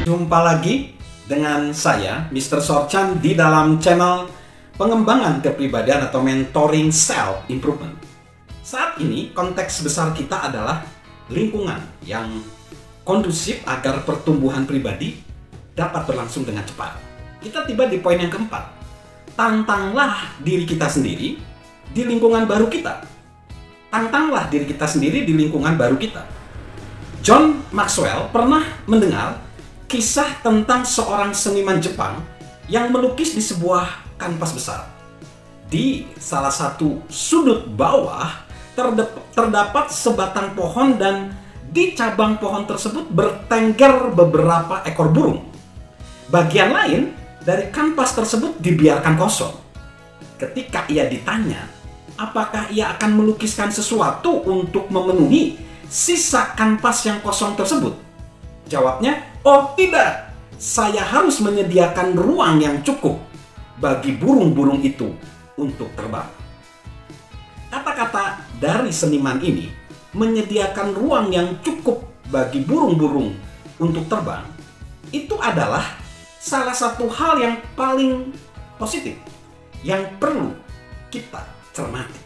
Jumpa lagi dengan saya, Mr. Sorchan, di dalam channel pengembangan kepribadian atau mentoring self improvement. Saat ini konteks besar kita adalah lingkungan yang kondusif agar pertumbuhan pribadi dapat berlangsung dengan cepat. Kita tiba di poin yang keempat. Tantanglah diri kita sendiri di lingkungan baru kita. Tantanglah diri kita sendiri di lingkungan baru kita. John Maxwell pernah mendengar kisah tentang seorang seniman Jepang yang melukis di sebuah kanvas besar. Di salah satu sudut bawah terdapat sebatang pohon dan di cabang pohon tersebut bertengger beberapa ekor burung. Bagian lain dari kanvas tersebut dibiarkan kosong. Ketika ia ditanya, apakah ia akan melukiskan sesuatu untuk memenuhi sisa kanvas yang kosong tersebut? Jawabnya, oh tidak, saya harus menyediakan ruang yang cukup bagi burung-burung itu untuk terbang. Kata-kata dari seniman ini, menyediakan ruang yang cukup bagi burung-burung untuk terbang, itu adalah salah satu hal yang paling positif yang perlu kita cermati.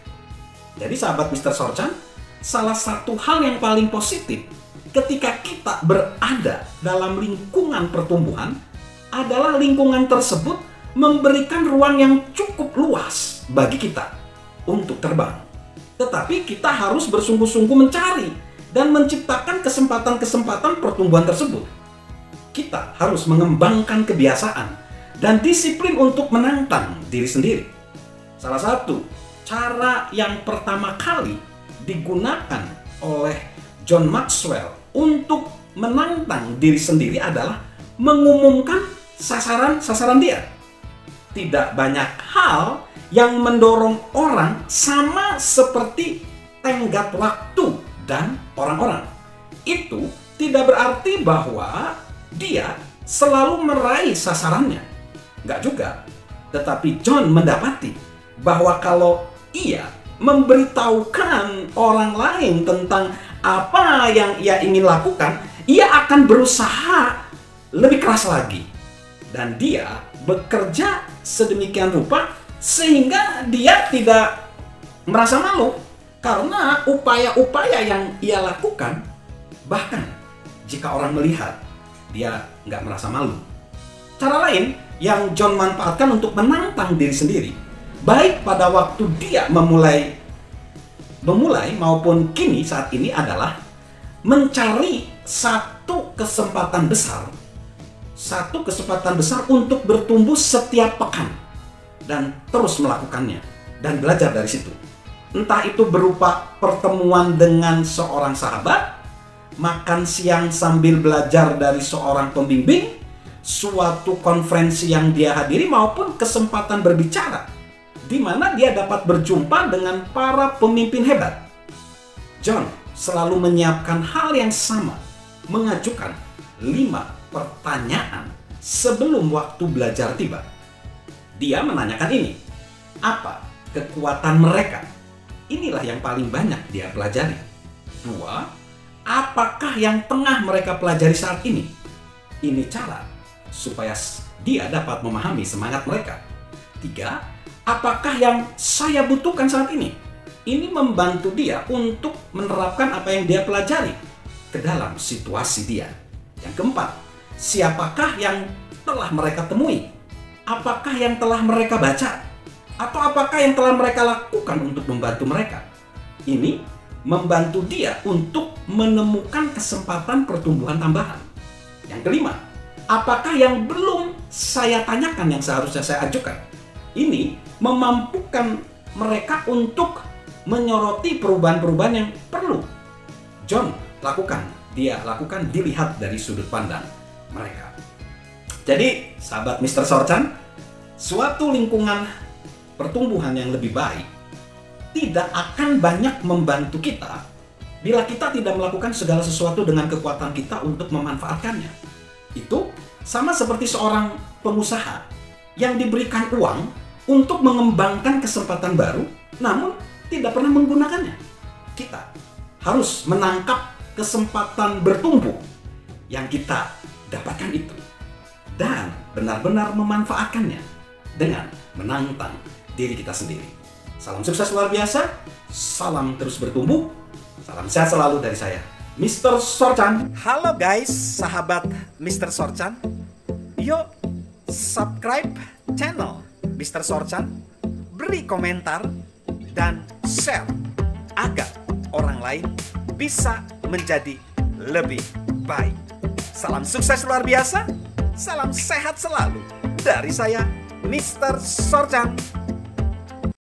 Jadi sahabat Mr. Sorchan, salah satu hal yang paling positif ketika kita berada dalam lingkungan pertumbuhan adalah lingkungan tersebut memberikan ruang yang cukup luas bagi kita untuk terbang. Tetapi kita harus bersungguh-sungguh mencari dan menciptakan kesempatan-kesempatan pertumbuhan tersebut. Kita harus mengembangkan kebiasaan dan disiplin untuk menantang diri sendiri. Salah satu cara yang pertama kali digunakan oleh John Maxwell untuk menantang diri sendiri adalah mengumumkan sasaran dia. Tidak banyak hal yang mendorong orang sama seperti tenggat waktu dan orang-orang. Itu tidak berarti bahwa dia selalu meraih sasarannya. Enggak juga. Tetapi John mendapati bahwa kalau ia memberitahukan orang lain tentang apa yang ia ingin lakukan, ia akan berusaha lebih keras lagi. Dan dia bekerja sedemikian rupa sehingga dia tidak merasa malu karena upaya-upaya yang ia lakukan, bahkan jika orang melihat, dia nggak merasa malu. Cara lain yang John manfaatkan untuk menantang diri sendiri, baik pada waktu dia memulai maupun kini saat ini, adalah mencari satu kesempatan besar untuk bertumbuh setiap pekan dan terus melakukannya dan belajar dari situ. Entah itu berupa pertemuan dengan seorang sahabat, makan siang sambil belajar dari seorang pembimbing, suatu konferensi yang dia hadiri, maupun kesempatan berbicara di mana dia dapat berjumpa dengan para pemimpin hebat. John selalu menyiapkan hal yang sama, mengajukan 5 pertanyaan sebelum waktu belajar tiba. Dia menanyakan ini, apa kekuatan mereka? Inilah yang paling banyak dia pelajari. 2, apakah yang tengah mereka pelajari saat ini? Ini cara supaya dia dapat memahami semangat mereka. 3, apakah yang saya butuhkan saat ini? Ini membantu dia untuk menerapkan apa yang dia pelajari ke dalam situasi dia. Yang keempat, siapakah yang telah mereka temui? Apakah yang telah mereka baca? Atau apakah yang telah mereka lakukan untuk membantu mereka? Ini membantu dia untuk menemukan kesempatan pertumbuhan tambahan. Yang kelima, apakah yang belum saya tanyakan yang seharusnya saya ajukan? Ini memampukan mereka untuk menyoroti perubahan-perubahan yang perlu John lakukan. Dia lakukan dilihat dari sudut pandang mereka. Jadi, sahabat Mr. Sorchan, suatu lingkungan pertumbuhan yang lebih baik tidak akan banyak membantu kita bila kita tidak melakukan segala sesuatu dengan kekuatan kita untuk memanfaatkannya. Itu sama seperti seorang pengusaha yang diberikan uang untuk mengembangkan kesempatan baru, namun tidak pernah menggunakannya. Kita harus menangkap kesempatan bertumbuh yang kita dapatkan itu dan benar-benar memanfaatkannya dengan menantang diri kita sendiri. Salam sukses luar biasa, salam terus bertumbuh, salam sehat selalu dari saya, Mr. Sorchan. Halo guys, sahabat Mr. Sorchan. Yuk subscribe channel Mr. Sorchan, beri komentar dan share agar orang lain bisa menjadi lebih baik. Salam sukses luar biasa, salam sehat selalu dari saya, Mr. Sorchan.